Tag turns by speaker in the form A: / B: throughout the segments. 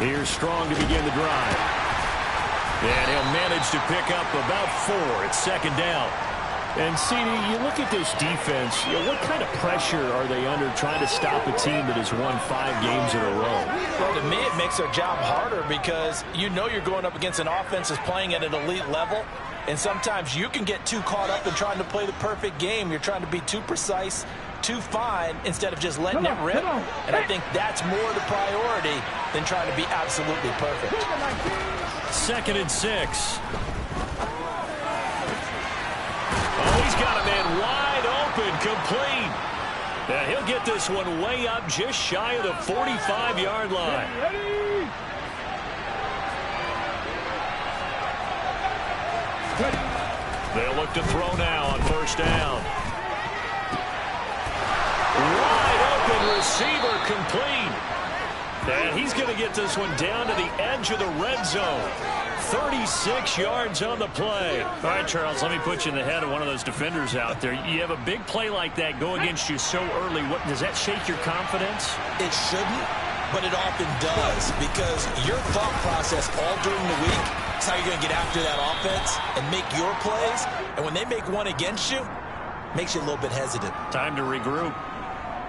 A: Here's Strong to begin the drive. And he'll manage to pick up about 4. It's second down. And, CD, you look at this defense, what kind of pressure are they under trying to stop a team that has won 5 games in a row?
B: Well, to me, it makes their job harder because you know you're going up against an offense that's playing at an elite level, and sometimes you can get too caught up in trying to play the perfect game. You're trying to be too precise, too fine, instead of just letting it rip. And I think that's more the priority than trying to be absolutely perfect.
A: 2nd and 6. Oh, he's got a man wide open, complete. Now he'll get this one way up just shy of the 45-yard line. They'll look to throw now on first down. Wide open receiver, complete. And he's going to get this one down to the edge of the red zone. 36 yards on the play. All right, Charles, let me put you in the head of one of those defenders out there. You have a big play like that go against you so early. What does that shake your confidence?
B: It shouldn't, but it often does because your thought process all during the week is how you're going to get after that offense and make your plays. And when they make one against you, it makes you a little bit hesitant.
A: Time to regroup.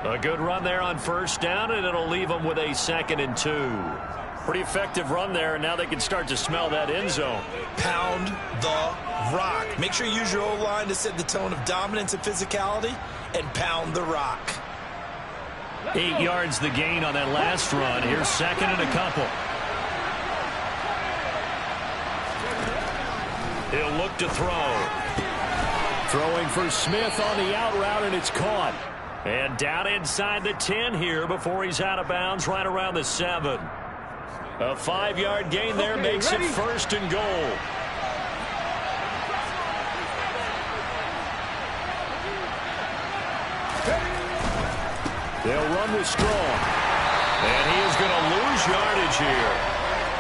A: A good run there on first down, and it'll leave them with a 2nd and 2. Pretty effective run there, and now they can start to smell that end zone.
B: Pound the rock. Make sure you use your O-line to set the tone of dominance and physicality, and pound the rock.
A: 8 yards the gain on that last run. Here's 2nd and a couple. He'll look to throw. Throwing for Smith on the out route, and it's caught. And down inside the 10 here before he's out of bounds right around the 7. A 5-yard gain there makes it 1st and goal. They'll run with Strong. And he is going to lose yardage here.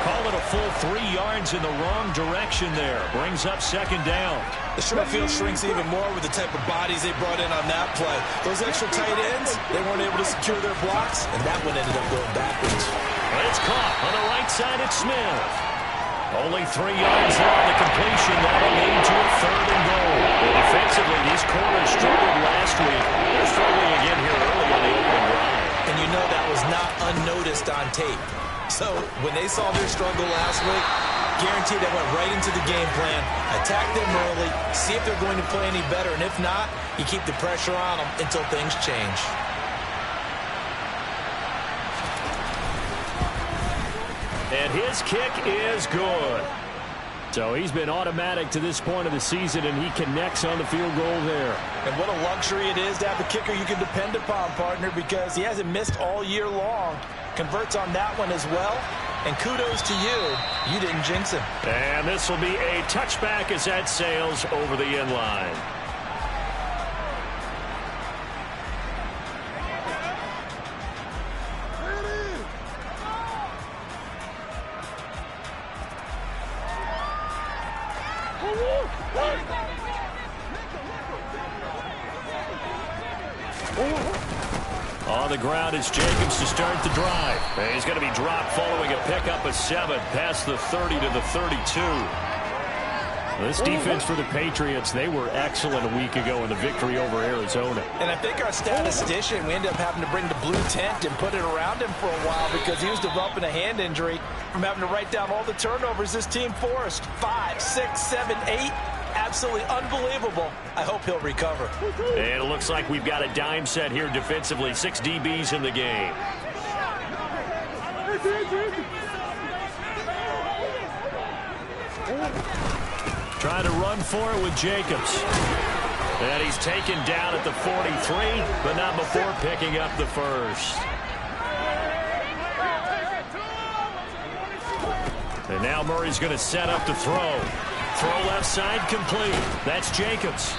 A: Call it a full 3 yards in the wrong direction there. Brings up 2nd down.
B: The short field shrinks even more with the type of bodies they brought in on that play. Those extra tight ends, they weren't able to secure their blocks, and that one ended up going backwards.
A: And it's caught on the right side at Smith. Only 3 yards there on the completion. That'll lead to a 3rd and goal. And defensively, these corners struggled last week. They're struggling again here early on the opening drive.
B: And you know that was not unnoticed on tape. So when they saw their struggle last week, guaranteed they went right into the game plan, attack them early, see if they're going to play any better, and if not, you keep the pressure on them until things change.
A: And his kick is good. So he's been automatic to this point of the season, and he connects on the field goal there.
B: And what a luxury it is to have a kicker you can depend upon, partner, because he hasn't missed all year long. Converts on that one as well. And kudos to you. You didn't jinx him.
A: And this will be a touchback as that sails over the end line. On the ground is Jacobs to start the drive. And he's going to be dropped following a pickup of 7 past the 30 to the 32. This defense for the Patriots, they were excellent a week ago in the victory over Arizona.
B: And I think our statistician, we ended up having to bring the blue tent and put it around him for a while because he was developing a hand injury from having to write down all the turnovers this team forced. 5, 6, 7, 8. Absolutely unbelievable. I hope he'll recover.
A: And it looks like we've got a dime set here defensively. 6 DBs in the game. Trying to run for it with Jacobs. And he's taken down at the 43, but not before picking up the first. And now Murray's going to set up to throw. Throw left side complete. That's Jacobs.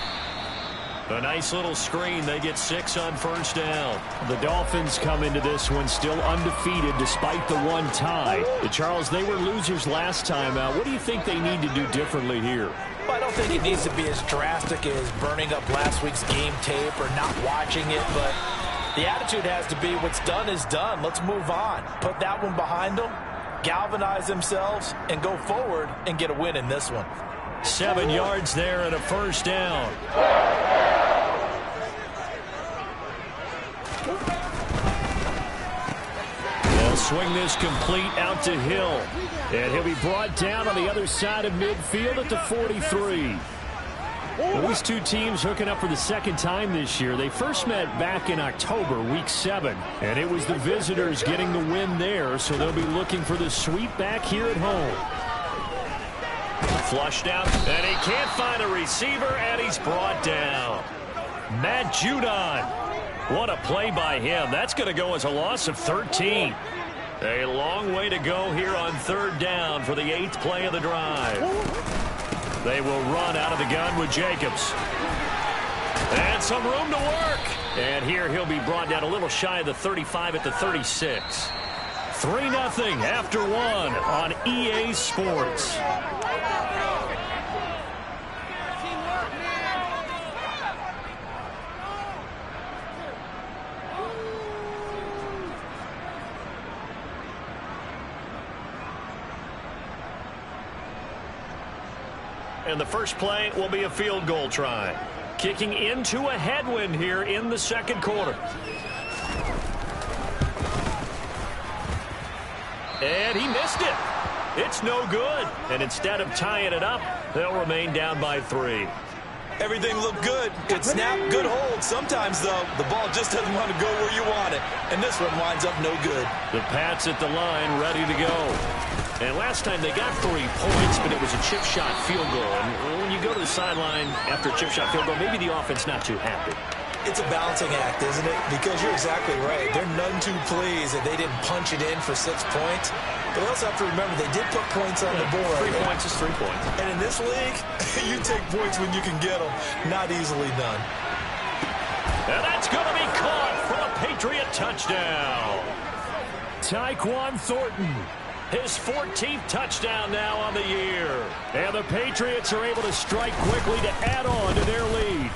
A: A nice little screen. They get 6 on first down. The Dolphins come into this one still undefeated despite the one tie. Charles, they were losers last time out. What do you think they need to do differently here?
B: Well, I don't think it needs to be as drastic as burning up last week's game tape or not watching it, but the attitude has to be what's done is done. Let's move on. Put that one behind them galvanize themselves and go forward and get a win in this one.
A: 7 yards there and a first down. They'll swing this complete out to Hill. And he'll be brought down on the other side of midfield at the 43. Well, these two teams hooking up for the second time this year. They first met back in October, week 7. And it was the visitors getting the win there, so they'll be looking for the sweep back here at home. Flushed out, and he can't find a receiver, and he's brought down. Matt Judon. What a play by him. That's going to go as a loss of 13. A long way to go here on 3rd down for the 8th play of the drive. They will run out of the gun with Jacobs. And some room to work. And here he'll be brought down a little shy of the 35 at the 36. 3-0 after 1 on EA Sports. And the first play will be a field goal try. Kicking into a headwind here in the second quarter. And he missed it. It's no good. And instead of tying it up, they'll remain down by 3.
B: Everything looked good. Good snap, good hold. Sometimes, though, the ball just doesn't want to go where you want it. And this one winds up no good.
A: The Pats at the line, ready to go. And last time they got 3 points, but it was a chip shot field goal. And when you go to the sideline after a chip shot field goal, maybe the offense not too happy.
B: It's a balancing act, isn't it? Because you're exactly right. They're none too pleased that they didn't punch it in for 6 points. But they also have to remember they did put points on the board.
A: 3 points is 3 points.
B: And in this league, you take points when you can get them. Not easily done.
A: And that's going to be caught for a Patriot touchdown. Tyquan Thornton. His 14th touchdown now on the year. And the Patriots are able to strike quickly to add on to their lead.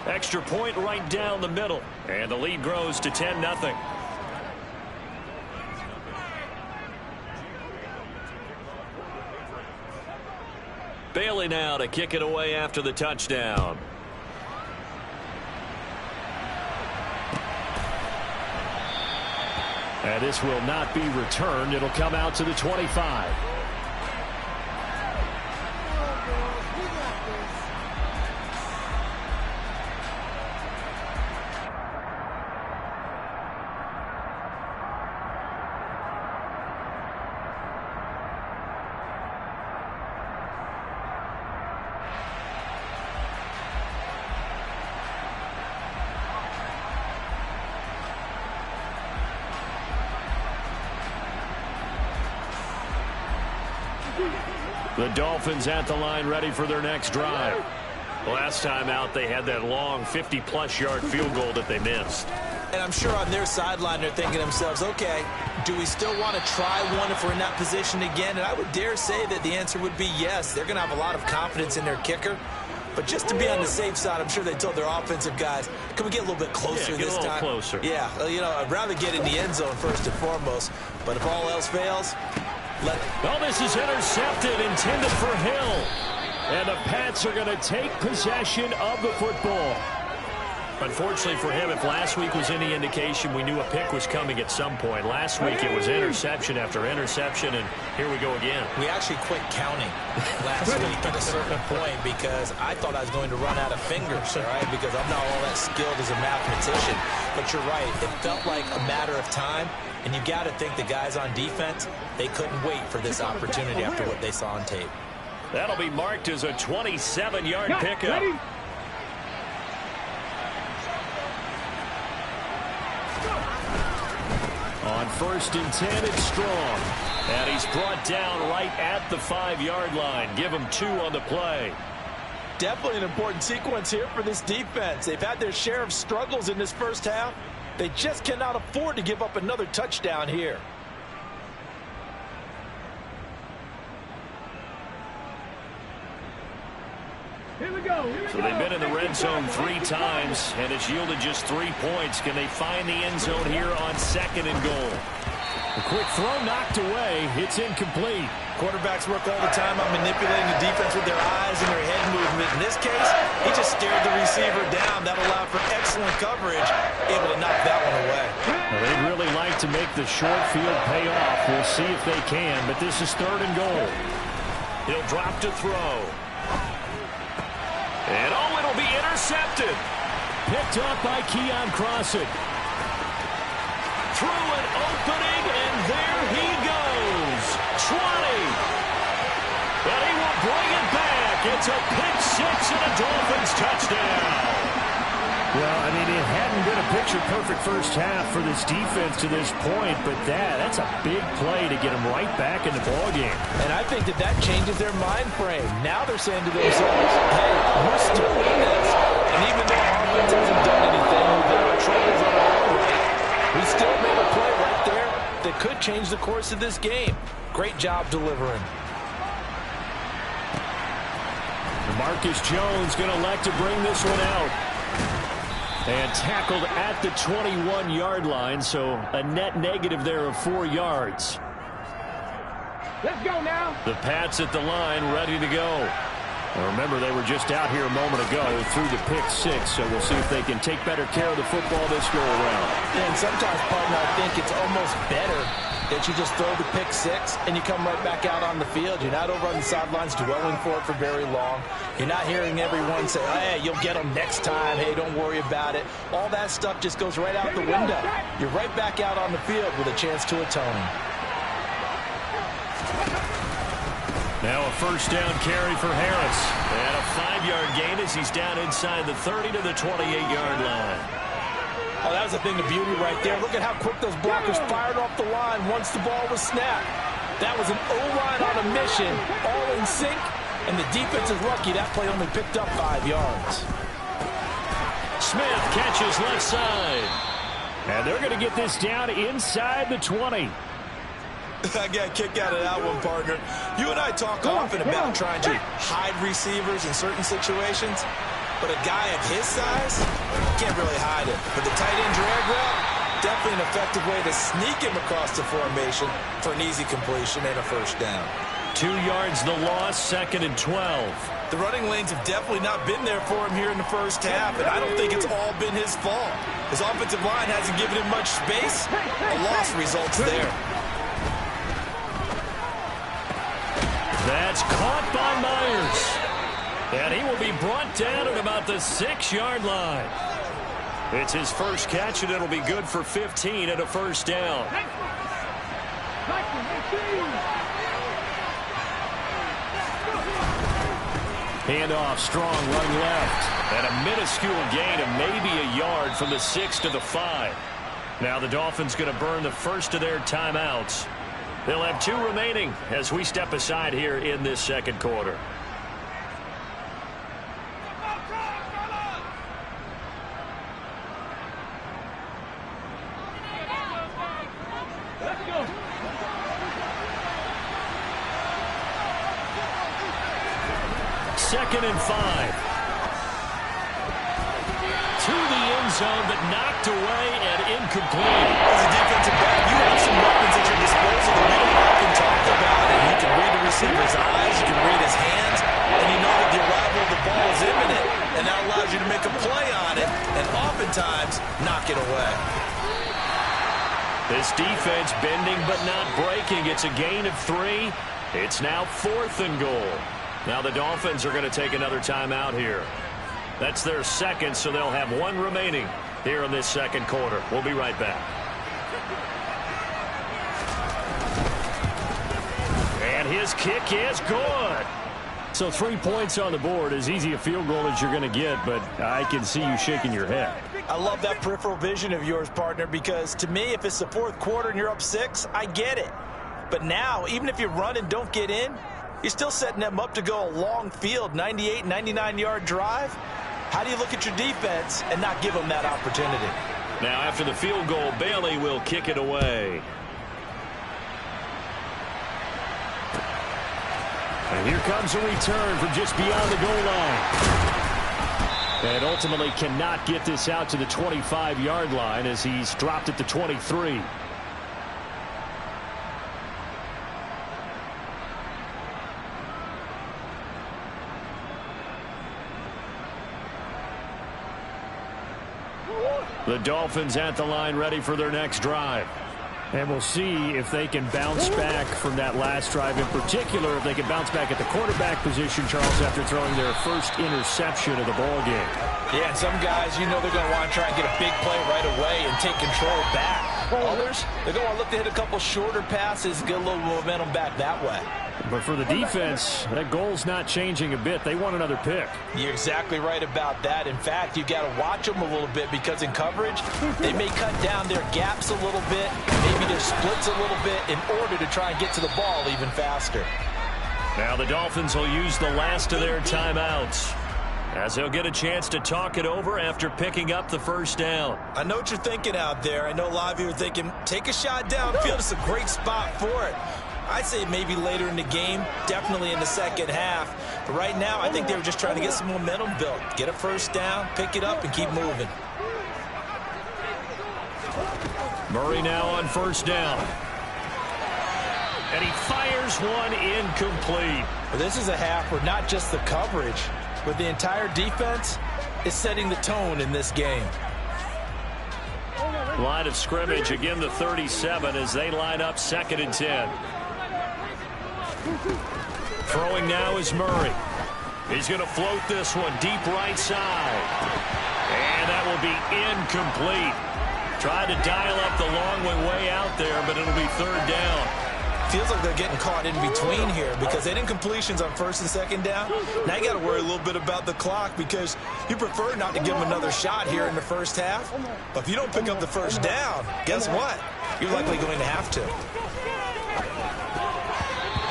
A: Extra point right down the middle. And the lead grows to 10-0. Bailey now to kick it away after the touchdown. And this will not be returned. It'll come out to the 25. The Dolphins at the line ready for their next drive. Last time out they had that long 50-plus yard field goal that they missed.
B: And I'm sure on their sideline they're thinking to themselves, okay, do we still want to try one if we're in that position again? And I would dare say that the answer would be yes. They're going to have a lot of confidence in their kicker. But just to be on the safe side, I'm sure they told their offensive guys, can we get a little bit closer this time?
A: Closer.
B: Yeah, you know, I'd rather get in the end zone first and foremost. But if all else fails,
A: well, this is intercepted, intended for Hill. And the Pats are going to take possession of the football. Unfortunately for him, if last week was any indication, we knew a pick was coming at some point. Last week it was interception after interception, and here we go again.
B: We actually quit counting last week at a certain point because I thought I was going to run out of fingers, all right, because I'm not all that skilled as a mathematician. But you're right. It felt like a matter of time, and you got to think the guys on defense, they couldn't wait for this opportunity after what they saw on tape.
A: That'll be marked as a 27-yard pickup.
C: Ready?
A: On 1st and 10, it's Strong. And he's brought down right at the 5-yard line. Give him 2 on the play.
B: Definitely an important sequence here for this defense. They've had their share of struggles in this first half. They just cannot afford to give up another touchdown here.
C: Here we go.
A: So they've been in the red zone 3 times, and it's yielded just 3 points. Can they find the end zone here on 2nd and goal? A quick throw knocked away. It's incomplete.
B: Quarterbacks work all the time on manipulating the defense with their eyes and their head movement. In this case, he just stared the receiver down. That allowed for excellent coverage, able to knock that one away.
A: Well, they'd really like to make the short field pay off. We'll see if they can, but this is 3rd and goal. He'll drop to throw. And, oh, it'll be intercepted. Picked up by Keon Crossett. Through an opening, and there he goes. 20. But he will bring it back. It's a pick six and a Dolphins touchdown. Well, I mean, it hadn't been a picture-perfect first half for this defense to this point, but that's a big play to get them right back in the ballgame.
B: And I think that changes their mind frame. Now they're saying to themselves, hey, we're still in this. And even though our offense hasn't done anything, we've had our troubles on our own right, we still made a play right there that could change the course of this game. Great job delivering.
A: Marcus Jones going to elect to bring this one out. And tackled at the 21-yard line, so a net negative there of 4 yards.
C: Let's go now.
A: The Pats at the line, ready to go. Now remember, they were just out here a moment ago through the pick six, so we'll see if they can take better care of the football this go-around.
B: And sometimes, partner, I think it's almost better that you just throw the pick six and you come right back out on the field. You're not over on the sidelines dwelling for it for very long. You're not hearing everyone say, hey, you'll get them next time. Hey, don't worry about it. All that stuff just goes right out the window. You're right back out on the field with a chance to atone.
A: Now a first down carry for Harris. And a 5-yard gain as he's down inside the 30 to the 28-yard line.
B: Oh, that was a thing of beauty right there. Look at how quick those blockers fired off the line once the ball was snapped. That was an O-line on a mission, all in sync, and the defense is lucky that play only picked up 5 yards.
A: Smith catches left side. And they're going to get this down inside the 20.
B: I got a kick out of that one, partner. You and I talk often about trying to hide receivers in certain situations. But a guy of his size can't really hide it. But the tight end drag route, definitely an effective way to sneak him across the formation for an easy completion and a first down.
A: 2 yards the loss, 2nd and 12.
B: The running lanes have definitely not been there for him here in the first half, and I don't think it's all been his fault. His offensive line hasn't given him much space. A loss results there.
A: That's caught by Myers. And he will be brought down at about the 6-yard line. It's his first catch, and it'll be good for 15 and a first down. Handoff, Strong running left. And a minuscule gain of maybe a yard from the 6 to the 5. Now the Dolphins going to burn the first of their timeouts. They'll have 2 remaining as we step aside here in this second quarter. Second and 5. To the end zone, but knocked away and incomplete.
B: As a defensive back, you have some weapons at your disposal that we don't often talk about. And you can read the receiver's eyes, you can read his hands, and you know that the arrival of the ball is imminent, and that allows you to make a play on it, and oftentimes knock it away.
A: This defense bending but not breaking. It's a gain of 3. It's now 4th and goal. Now the Dolphins are going to take another timeout here. That's their second, so they'll have 1 remaining here in this second quarter. We'll be right back. And his kick is good. So 3 points on the board, as easy a field goal as you're going to get, but I can see you shaking your head.
B: I love that peripheral vision of yours, partner, because to me, if it's the 4th quarter and you're up 6, I get it. But now, even if you run and don't get in, you're still setting them up to go a long field, 98, 99-yard drive. How do you look at your defense and not give them that opportunity?
A: Now, after the field goal, Bailey will kick it away. And here comes a return from just beyond the goal line. And ultimately cannot get this out to the 25-yard line as he's dropped at the 23. The Dolphins at the line ready for their next drive. And we'll see if they can bounce back from that last drive. In particular, if they can bounce back at the quarterback position, Charles, after throwing their first interception of the ball game.
B: Yeah, and some guys, you know they're going to want to try and get a big play right away and take control back. Others, they're going to look to hit a couple shorter passes, get a little momentum back that way.
A: But for the defense, that goal's not changing a bit. They want another pick.
B: You're exactly right about that. In fact, you've got to watch them a little bit because in coverage, they may cut down their gaps a little bit, maybe their splits a little bit in order to try and get to the ball even faster.
A: Now the Dolphins will use the last of their timeouts, as they'll get a chance to talk it over after picking up the first down.
B: I know what you're thinking out there. I know a lot of you are thinking, take a shot downfield. It's a great spot for it. I'd say maybe later in the game, definitely in the second half. But right now, I think they were just trying to get some momentum built. Get a first down, pick it up, and keep moving.
A: Murray now on first down. And he fires one incomplete.
B: Well, this is a half where not just the coverage, but the entire defense is setting the tone in this game.
A: Line of scrimmage, again the 37 as they line up 2nd and 10. Throwing now is Murray. He's going to float this one deep right side. And that will be incomplete. Tried to dial up the long way out there, but it'll be 3rd down.
B: Feels like they're getting caught in between here because they didn't completions on 1st and 2nd down. Now you got to worry a little bit about the clock because you prefer not to give them another shot here in the first half. But if you don't pick up the first down, guess what? You're likely going to have to.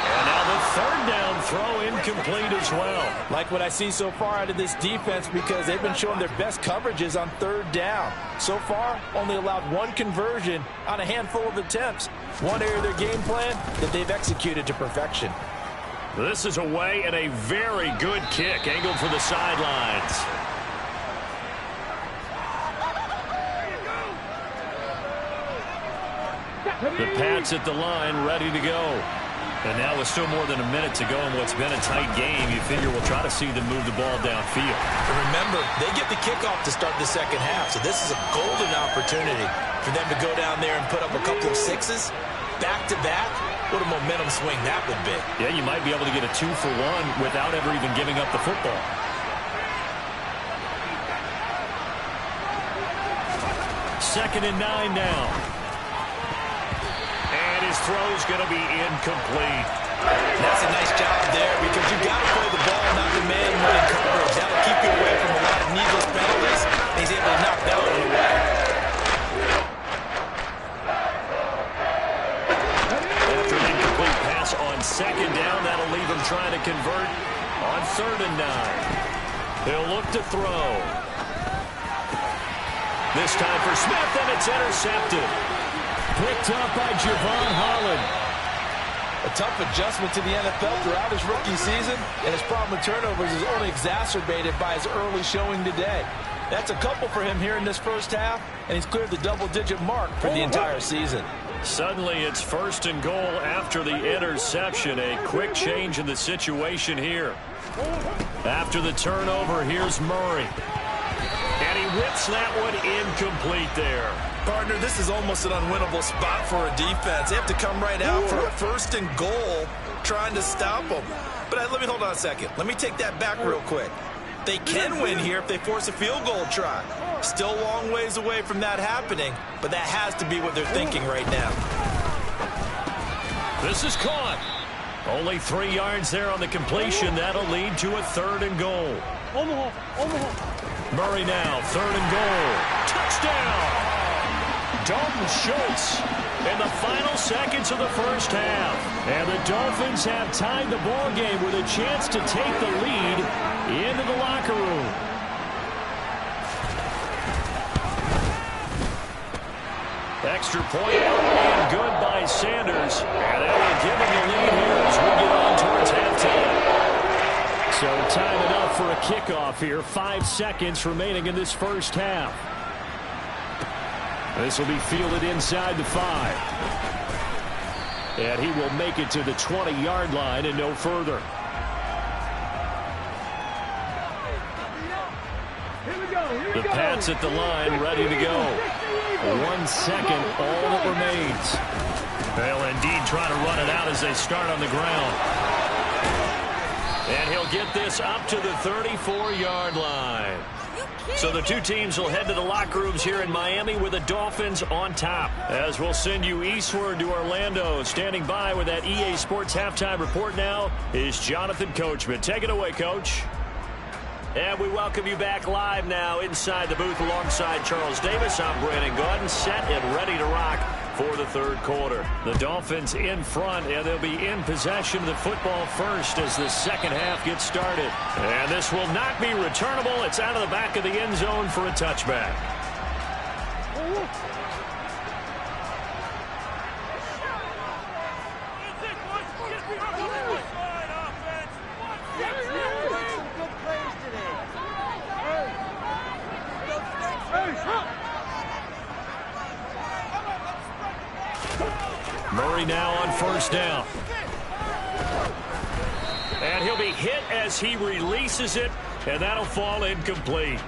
A: And now the 3rd down throw incomplete as well.
B: Like what I see so far out of this defense because they've been showing their best coverages on 3rd down. So far, only allowed 1 conversion on a handful of attempts. One area of their game plan that they've executed to perfection.
A: This is away and a very good kick angled for the sidelines. The Pats at the line ready to go. And now with still more than a minute to go in what's been a tight game, you figure we'll try to see them move the ball downfield.
B: And remember, they get the kickoff to start the second half, so this is a golden opportunity for them to go down there and put up a couple of sixes back-to-back. What a momentum swing that would be.
A: Yeah, you might be able to get a 2-for-1 without ever even giving up the football. Second and 9 now. And his throw's going to be incomplete.
B: That's a nice job there because you've got to play the ball, not the man when in coverage. That'll keep you away from a lot of needless penalties. He's able to knock that one away.
A: After an incomplete pass on 2nd down, that'll leave him trying to convert on 3rd and 9. He'll look to throw. This time for Smith, and it's intercepted. Picked up by Javon Holland.
B: A tough adjustment to the NFL throughout his rookie season, and his problem with turnovers is only exacerbated by his early showing today. That's a couple for him here in this first half, and he's cleared the double-digit mark for the entire season.
A: Suddenly it's 1st and goal after the interception. A quick change in the situation here. After the turnover, here's Murray. And he whips that one incomplete there.
B: Partner, this is almost an unwinnable spot for a defense. They have to come right out for a 1st and goal trying to stop them. But let me hold on a second. Let me take that back real quick. They can win here if they force a field goal try. Still a long ways away from that happening, but that has to be what they're thinking right now.
A: This is caught. Only 3 yards there on the completion. That'll lead to a 3rd and goal. Murray now, 3rd and goal. Touchdown! Dalton Schultz in the final seconds of the first half. And the Dolphins have tied the ball game with a chance to take the lead into the locker room. Extra point and good by Sanders. And that will give him the lead here as we get on towards halftime. So time enough for a kickoff here. 5 seconds remaining in this first half. This will be fielded inside the 5. And he will make it to the 20-yard line and no further. The Pats Pats at the line, ready to go. 1 second, all that remains. They'll indeed try to run it out as they start on the ground. And he'll get this up to the 34-yard line. So the two teams will head to the locker rooms here in Miami with the Dolphins on top. As we'll send you eastward to Orlando. Standing by with that EA Sports halftime report now is Jonathan Coachman. Take it away, Coach. And we welcome you back live now inside the booth alongside Charles Davis. I'm Brandon Gaudin, set and ready to rock for the third quarter. The Dolphins in front, and they'll be in possession of the football first as the second half gets started. And this will not be returnable. It's out of the back of the end zone for a touchback. Murray now on first down. And he'll be hit as he releases it, and that'll fall incomplete.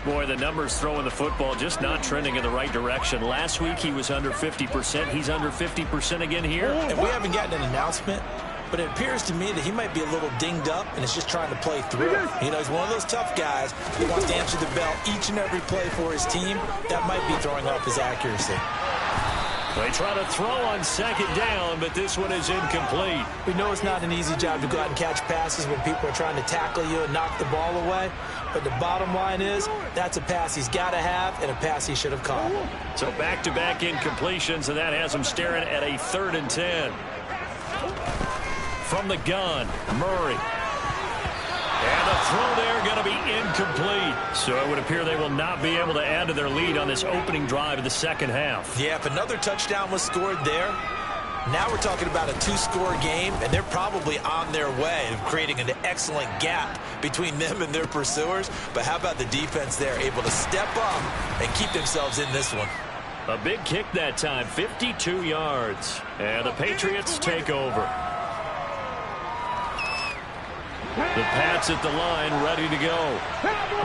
A: Boy, the numbers throwing the football just not trending in the right direction. Last week he was under 50%. He's under 50% again here.
B: And we haven't gotten an announcement, but it appears to me that he might be a little dinged up and is just trying to play through. You know, he's one of those tough guys who wants to answer the bell each and every play for his team. That might be throwing off his accuracy.
A: They try to throw on second down, but this one is incomplete.
B: We know it's not an easy job to go out and catch passes when people are trying to tackle you and knock the ball away. But the bottom line is, that's a pass he's got to have and a pass he should have caught.
A: So back-to-back incompletions, and that has him staring at a 3rd and 10. From the gun, Murray. And the throw there going to be incomplete. So it would appear they will not be able to add to their lead on this opening drive of the second half.
B: Yeah, if another touchdown was scored there, now we're talking about a 2-score game, and they're probably on their way of creating an excellent gap between them and their pursuers. But how about the defense there, able to step up and keep themselves in this one?
A: A big kick that time, 52 yards. And the Patriots take over. The Pats at the line, ready to go.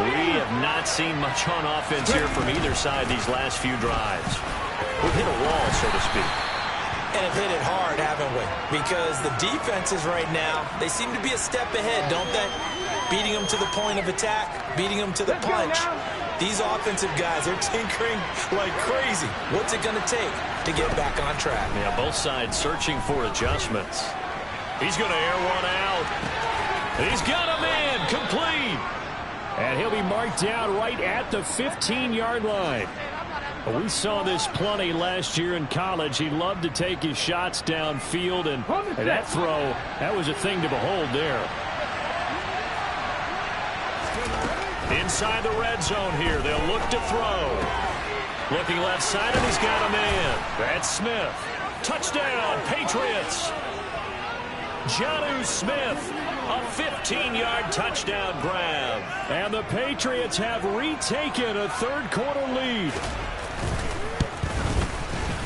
A: We have not seen much on offense here from either side these last few drives. We've hit a wall, so to speak.
B: And have hit it hard, haven't we? Because the defenses right now, they seem to be a step ahead, don't they? Beating them to the point of attack, beating them to the punch. These offensive guys, they're tinkering like crazy. What's it going to take to get back on track?
A: Yeah, both sides searching for adjustments. He's going to air one out. He's got a man, complete. And he'll be marked down right at the 15-yard line. We saw this plenty last year in college. He loved to take his shots downfield, and that throw, that was a thing to behold there. Inside the red zone here, they'll look to throw. Looking left side, and he's got a man. That's Smith. Touchdown, Patriots. Jonnu Smith. A 15-yard touchdown grab. And the Patriots have retaken a third-quarter lead.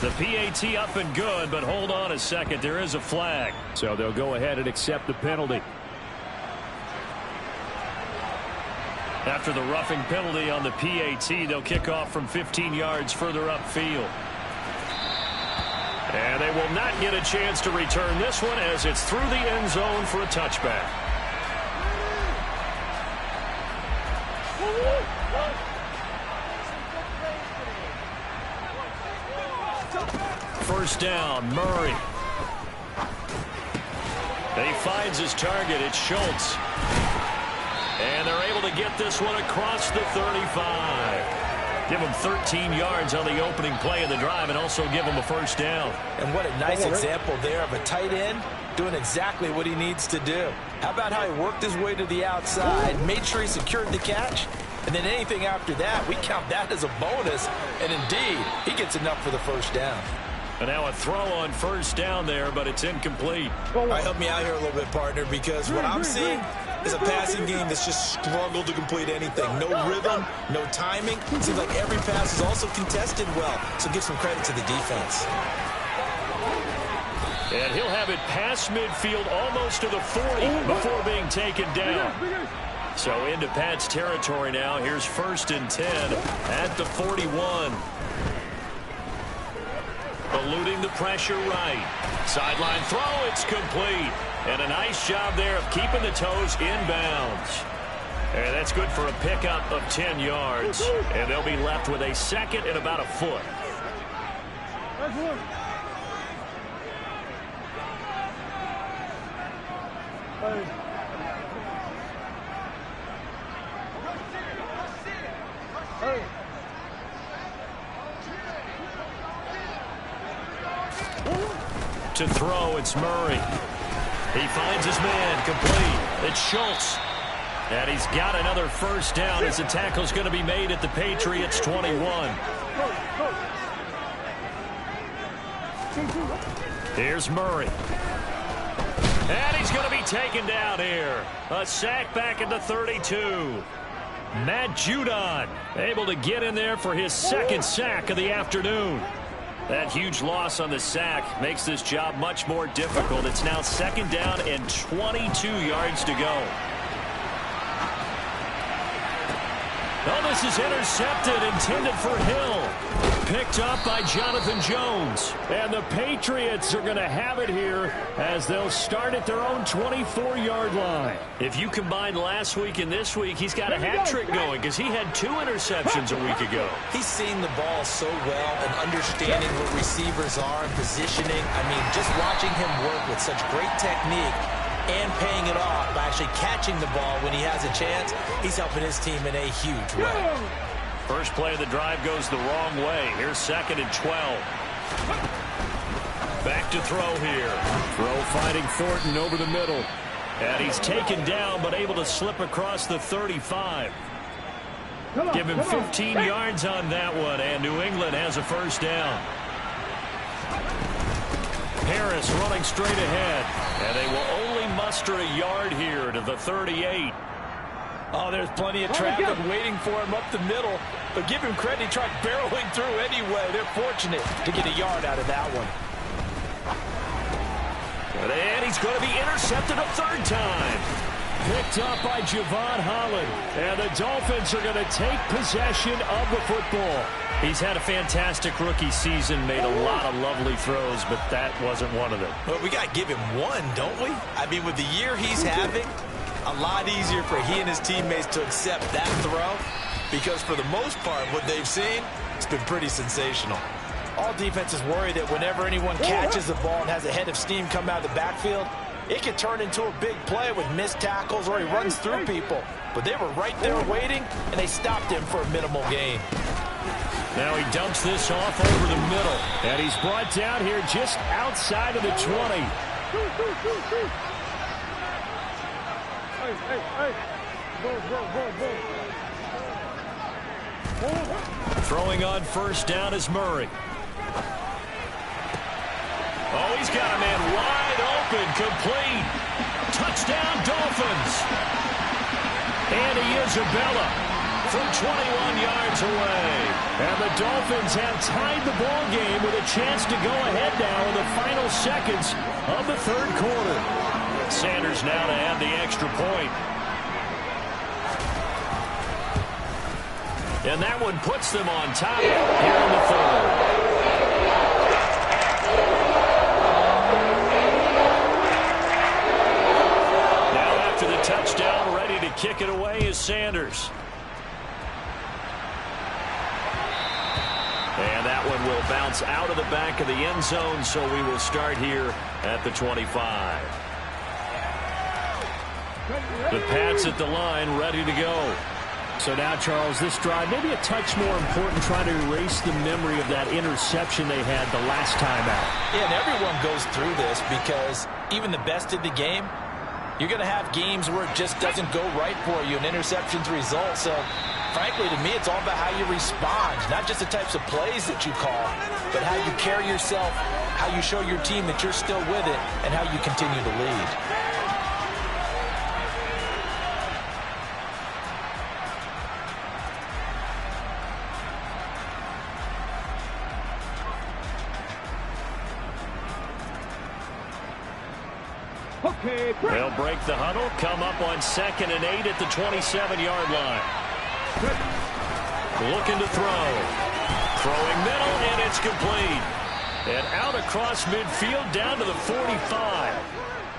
A: The PAT up and good, but hold on a second. There is a flag. So they'll go ahead and accept the penalty. After the roughing penalty on the PAT, they'll kick off from 15 yards further upfield. And they will not get a chance to return this one as it's through the end zone for a touchback. First down, Murray. He finds his target. It's Schultz. And they're able to get this one across the 35. Give him 13 yards on the opening play of the drive and also give him a first down.
B: And what a nice example there of a tight end doing exactly what he needs to do. How about how he worked his way to the outside, made sure he secured the catch, and then anything after that, we count that as a bonus. And indeed, he gets enough for the first down.
A: And now a throw on first down there, but it's incomplete.
B: All right, help me out here a little bit, partner, because what I'm seeing is a passing game that's just struggled to complete anything. No rhythm, no timing. It seems like every pass is also contested well, so give some credit to the defense.
A: And he'll have it past midfield almost to the 40 before being taken down. So into Pat's territory now. Here's 1st and 10 at the 41. Eluding the pressure right. Sideline throw, it's complete. And a nice job there of keeping the toes inbounds. And that's good for a pickup of 10 yards. And they'll be left with a 2nd and about a foot. To throw, it's Murray. He finds his man, complete. It's Schultz. And he's got another 1st down as the tackle's going to be made at the Patriots' 21. Here's Murray. And he's going to be taken down here. A sack back at the 32. Matt Judon able to get in there for his 2nd sack of the afternoon. That huge loss on the sack makes this job much more difficult. It's now 2nd down and 22 yards to go. Oh, this is intercepted, intended for Hill. Picked up by Jonathan Jones. And the Patriots are going to have it here as they'll start at their own 24-yard line. If you combine last week and this week, he's got a hat trick going because he had 2 interceptions a week ago.
B: He's seen the ball so well and understanding what receivers are and positioning. I mean, just watching him work with such great technique and paying it off by actually catching the ball when he has a chance, he's helping his team in a huge way.
A: First play of the drive goes the wrong way. Here's 2nd and 12. Back to throw here. Throw finding Thornton over the middle. And he's taken down but able to slip across the 35. Give him 15 yards on that one, and New England has a 1st down. Harris running straight ahead, and they will only muster a yard here to the 38.
B: Oh, there's plenty of traffic waiting for him up the middle, but give him credit, he tried barreling through anyway. They're fortunate to get a yard out of that one.
A: And he's going to be intercepted a 3rd time. Picked up by Javon Holland, and the Dolphins are going to take possession of the football. He's had a fantastic rookie season, made a lot of lovely throws, but that wasn't one of them.
B: Well, we got to give him one, don't we? I mean, with the year he's having, a lot easier for he and his teammates to accept that throw because for the most part, what they've seen, it's been pretty sensational. All defenses worry that whenever anyone catches the ball and has a head of steam come out of the backfield, it can turn into a big play with missed tackles or he runs through people. But they were right there waiting, and they stopped him for a minimal gain.
A: Now he dumps this off over the middle. And he's brought down here just outside of the 20. Throwing on 1st down is Murray. Oh, he's got a man wide open, complete. Touchdown, Dolphins. And Isabella from 21 yards away. And the Dolphins have tied the ball game with a chance to go ahead now in the final seconds of the 3rd quarter. Sanders now to add the extra point. And that one puts them on top here in the 3rd. Touchdown, ready to kick it away is Sanders. And that one will bounce out of the back of the end zone, so we will start here at the 25. The Pats at the line, ready to go. So now, Charles, this drive maybe a touch more important, trying to erase the memory of that interception they had the last time out.
B: Yeah, and everyone goes through this because even the best in the game, you're going to have games where it just doesn't go right for you, and interceptions result. So, frankly, to me, it's all about how you respond, not just the types of plays that you call, but how you carry yourself, how you show your team that you're still with it, and how you continue to lead.
C: Okay,
A: They'll break the huddle, come up on 2nd and 8 at the 27-yard line. Looking to throw. Throwing middle, and it's complete. And out across midfield down to the 45.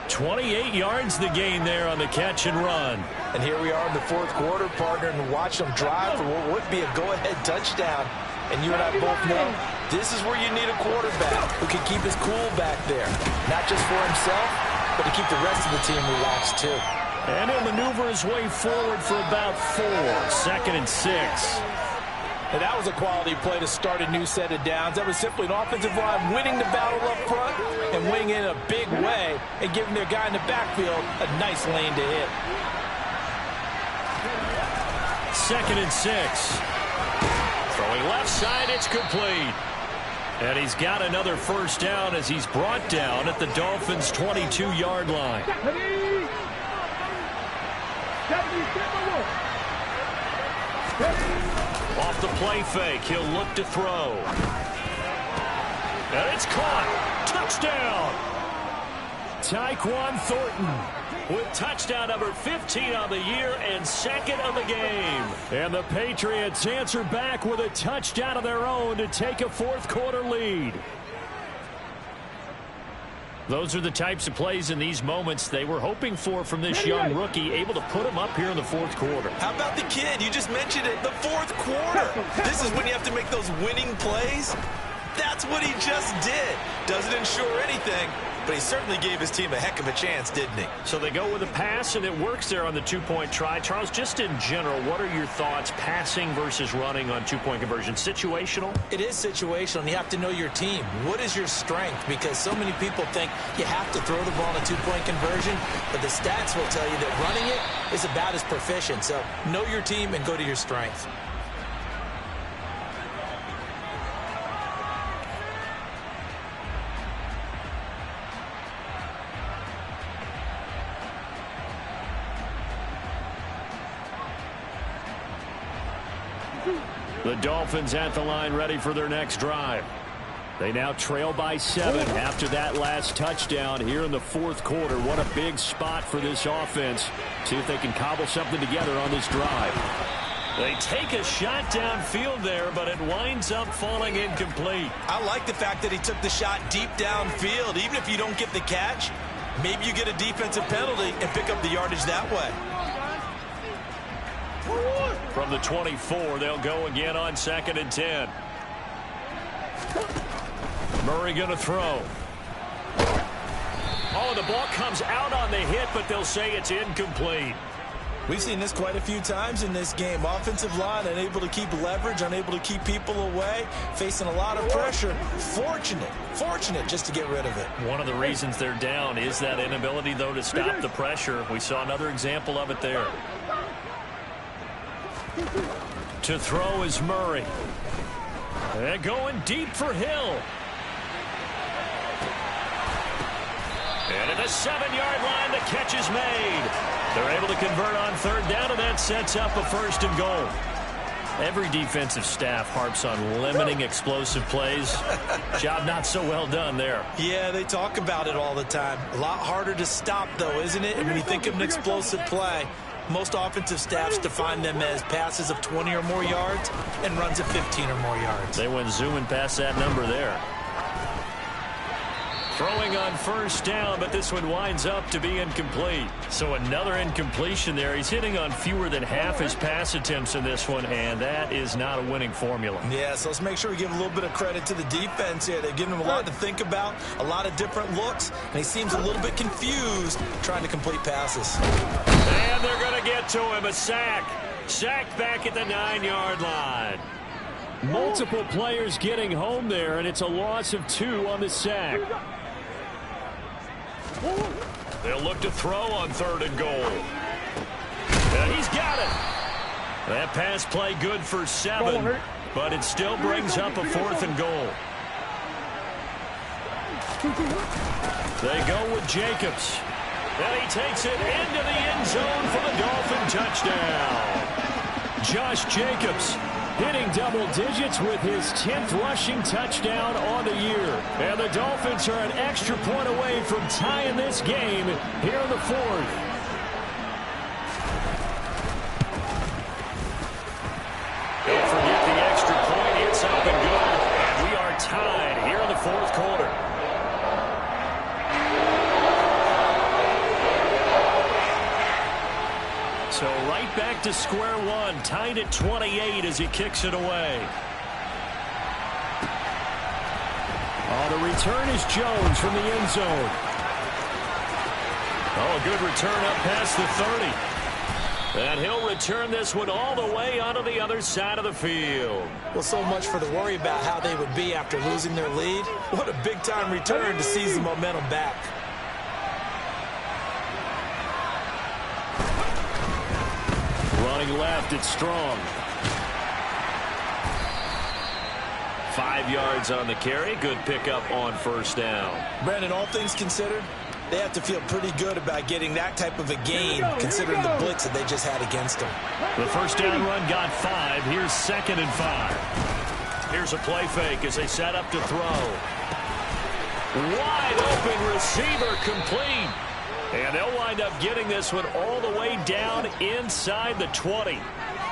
A: 28 yards the gain there on the catch and run.
B: And here we are in the 4th quarter, partner, and watch them drive for what would be a go-ahead touchdown. And you and I both know this is where you need a quarterback who can keep his cool back there. Not just for himself, but to keep the rest of the team relaxed too.
A: And he'll maneuver his way forward for about 4. 2nd and 6.
B: And that was a quality play to start a new set of downs. That was simply an offensive line winning the battle up front and winning in a big way and giving their guy in the backfield a nice lane to hit.
A: 2nd and 6. Throwing left side, it's complete. And he's got another first down as he's brought down at the Dolphins' 22-yard line. Off the play fake, he'll look to throw. And it's caught. Touchdown. Tyquan Thornton with touchdown number 15 on the year and 2nd of the game. And the Patriots answer back with a touchdown of their own to take a 4th quarter lead. Those are the types of plays in these moments they were hoping for from this young rookie, able to put him up here in the 4th quarter.
B: How about the kid? You just mentioned it, the 4th quarter. This is when you have to make those winning plays. That's what he just did. Doesn't ensure anything, but he certainly gave his team a heck of a chance, didn't he?
A: So they go with a pass, and it works there on the 2-point try. Charles, just in general, what are your thoughts passing versus running on 2-point conversion? Situational?
B: It is situational, and you have to know your team. What is your strength? Because so many people think you have to throw the ball in a 2-point conversion, but the stats will tell you that running it is about as proficient. So know your team and go to your strength.
A: The Dolphins at the line, ready for their next drive. They now trail by 7 after that last touchdown here in the 4th quarter. What a big spot for this offense. See if they can cobble something together on this drive. They take a shot downfield there, but it winds up falling incomplete.
B: I like the fact that he took the shot deep downfield. Even if you don't get the catch, maybe you get a defensive penalty and pick up the yardage that way.
A: From the 24, they'll go again on 2nd and 10. Murray going to throw. Oh, the ball comes out on the hit, but they'll say it's incomplete.
B: We've seen this quite a few times in this game. Offensive line unable to keep leverage, unable to keep people away, facing a lot of pressure. Fortunate just to get rid of it.
A: One of the reasons they're down is that inability, though, to stop the pressure. We saw another example of it there. To throw is Murray. They're going deep for Hill. And at the 7-yard line, the catch is made. They're able to convert on 3rd down, and that sets up a 1st and goal. Every defensive staff harps on limiting explosive plays. Job not so well done there.
B: Yeah, they talk about it all the time. A lot harder to stop, though, isn't it? And when you think of an explosive play, most offensive staffs define them as passes of 20 or more yards and runs of 15 or more yards.
A: They went zooming past that number there. Throwing on 1st down, but this one winds up to be incomplete. So another incompletion there. He's hitting on fewer than half his pass attempts in this one, and that is not a winning formula.
B: Yeah, so let's make sure we give a little bit of credit to the defense here. They've given him a lot to think about, a lot of different looks, and he seems a little bit confused trying to complete passes.
A: And they're going to get to him. A sack. Sacked back at the 9-yard line. Multiple players getting home there, and it's a loss of 2 on the sack. They'll look to throw on 3rd and goal. And he's got it. That pass play good for 7, but it still brings up a 4th and goal. They go with Jacobs. And he takes it into the end zone for the Dolphin touchdown. Josh Jacobs hitting double digits with his 10th rushing touchdown on the year. And the Dolphins are an extra point away from tying this game here in the fourth. Don't forget the extra point. It's up and good. And we are tied here in the fourth quarter. So right back to square one, tied at 28 as he kicks it away. Oh, the return is Jones from the end zone. Oh, good return up past the 30. And he'll return this one all the way onto the other side of the field.
B: Well, so much for the worry about how they would be after losing their lead. What a big-time return to seize the momentum back.
A: Running left, it's Strong. 5 yards on the carry. Good pickup on first down.
B: Brandon, all things considered, they have to feel pretty good about getting that type of a gain, considering the blitz that they just had against them.
A: The first down run got 5. Here's 2nd and 5. Here's a play fake as they set up to throw. Wide open receiver, complete. And they'll wind up getting this one all the way down inside the 20.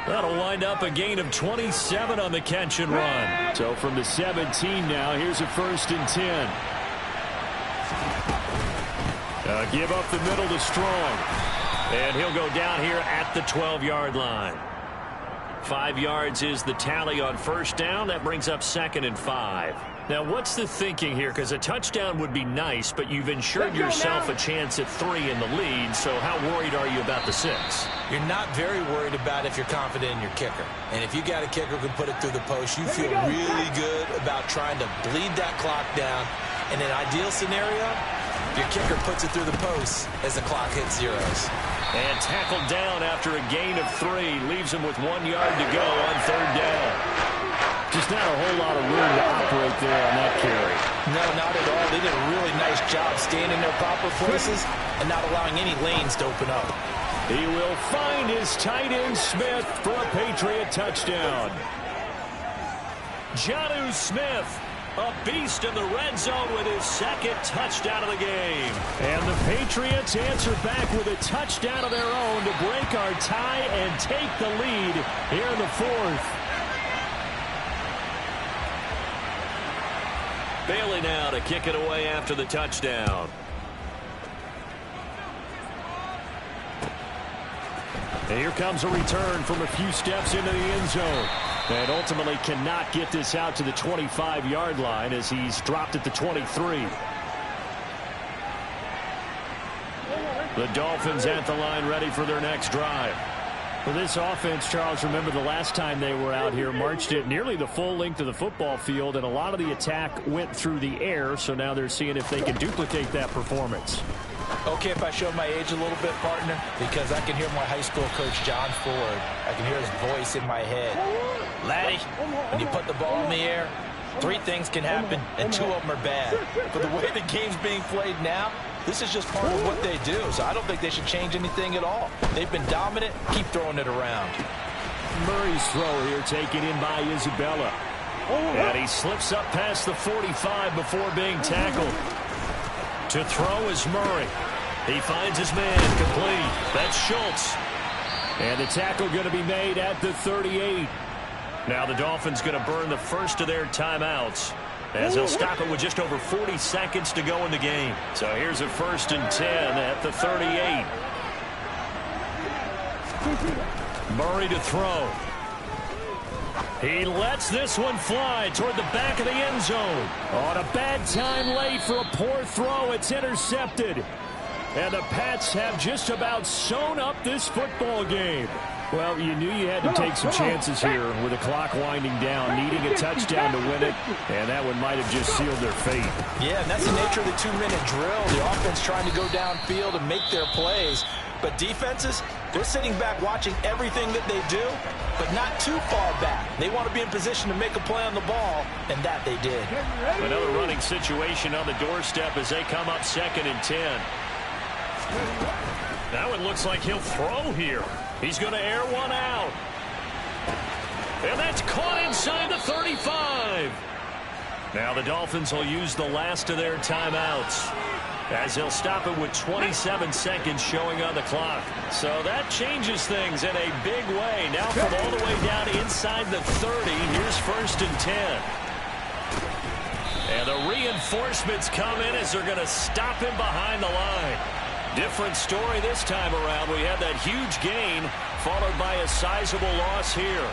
A: That'll wind up a gain of 27 on the catch and run. So from the 17 now, here's a 1st and 10. Give up the middle to Strong. And he'll go down here at the 12-yard line. 5 yards is the tally on first down. That brings up 2nd and 5. Now, what's the thinking here? Because a touchdown would be nice, but you've ensured yourself a chance at 3 in the lead, so how worried are you about the 6?
B: You're not very worried about if you're confident in your kicker. And if you got a kicker who can put it through the post, you feel really good about trying to bleed that clock down. In an ideal scenario, your kicker puts it through the post as the clock hits zeros.
A: And tackled down after a gain of 3. Leaves him with 1 yard to go on 3rd down. Just not a whole lot of room to operate there on that carry.
B: No, not at all. They did a really nice job staying in their proper places and not allowing any lanes to open up.
A: He will find his tight end Smith for a Patriot touchdown. Jonnu Smith, a beast in the red zone with his 2nd touchdown of the game. And the Patriots answer back with a touchdown of their own to break our tie and take the lead here in the 4th. Bailey now to kick it away after the touchdown. And here comes a return from a few steps into the end zone. And ultimately cannot get this out to the 25-yard line as he's dropped at the 23. The Dolphins at the line ready for their next drive. For this offense, Charles, remember the last time they were out here, marched it nearly the full length of the football field, and a lot of the attack went through the air, so now they're seeing if they can duplicate that performance.
B: Okay, if I show my age a little bit, partner, because I can hear my high school coach, John Ford. I can hear his voice in my head. Laddie, when you put the ball in the air, 3 things can happen, and 2 of them are bad. But the way the game's being played now, this is just part of what they do, so I don't think they should change anything at all. They've been dominant. Keep throwing it around.
A: Murray's throw here taken in by Isabella. And he slips up past the 45 before being tackled. To throw is Murray. He finds his man complete. That's Schultz. And the tackle going to be made at the 38. Now the Dolphins going to burn the first of their timeouts, as he'll stop it with just over 40 seconds to go in the game. So here's a 1st and 10 at the 38. Murray to throw. He lets this one fly toward the back of the end zone. On a bad time late for a poor throw. It's intercepted. And the Pats have just about sewn up this football game. Well, you knew you had to take some chances here with the clock winding down, needing a touchdown to win it, and that one might have just sealed their fate.
B: Yeah, and that's the nature of the 2-minute drill. The offense trying to go downfield and make their plays. But defenses, they're sitting back watching everything that they do, but not too far back. They want to be in position to make a play on the ball, and that they did.
A: Another running situation on the doorstep as they come up 2nd and 10. That one looks like he'll throw here. He's going to air one out. And that's caught inside the 35. Now the Dolphins will use the last of their timeouts, as they'll stop it with 27 seconds showing on the clock. So that changes things in a big way. Now from all the way down inside the 30, here's 1st and 10. And the reinforcements come in as they're going to stop him behind the line. Different story this time around. We had that huge gain followed by a sizable loss here.